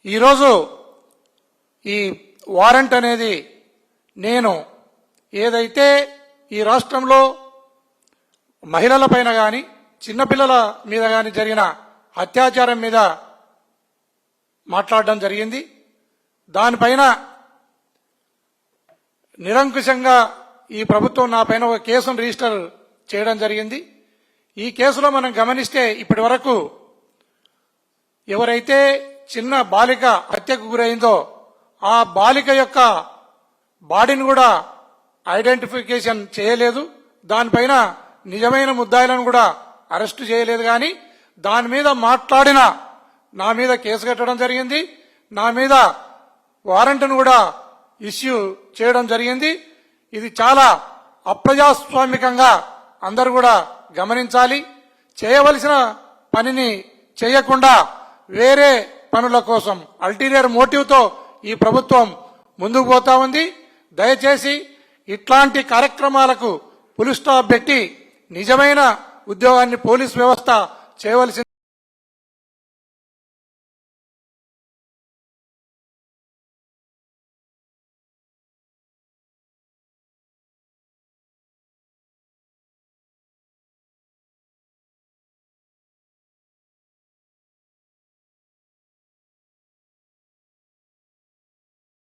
ఈరోజు ఈ వారెంట్ అనేది నేను ఏదైతే ఈ రాష్ట్రంలో మహిళలపైన కానీ చిన్నపిల్లల మీద కానీ జరిగిన అత్యాచారం మీద మాట్లాడడం జరిగింది. దానిపైన నిరంకుశంగా ఈ ప్రభుత్వం నా పైన ఒక కేసును రిజిస్టర్ చేయడం జరిగింది. ఈ కేసులో మనం గమనిస్తే ఇప్పటి వరకు ఎవరైతే చిన్న బాలిక హత్యకు గురైందో ఆ బాలిక యొక్క బాడీని కూడా ఐడెంటిఫికేషన్ చేయలేదు. దానిపైన నిజమైన ముద్దాయిలను కూడా అరెస్టు చేయలేదు. కానీ దాని మీద మాట్లాడిన నా మీద కేసు కట్టడం జరిగింది. నా మీద వారెంట్ను కూడా ఇష్యూ చేయడం జరిగింది. ఇది చాలా అప్రజాస్వామికంగా అందరూ కూడా గమనించాలి. చేయవలసిన పనిని చేయకుండా వేరే పనుల కోసం అల్టీరియర్ మోటివ్తో ఈ ప్రభుత్వం ముందుకు పోతా ఉంది. దయచేసి ఇట్లాంటి కార్యక్రమాలకు ఫుల్ స్టాప్ పెట్టి నిజమైన ఉద్యోగాన్ని పోలీస్ వ్యవస్థ చేయవలసింది.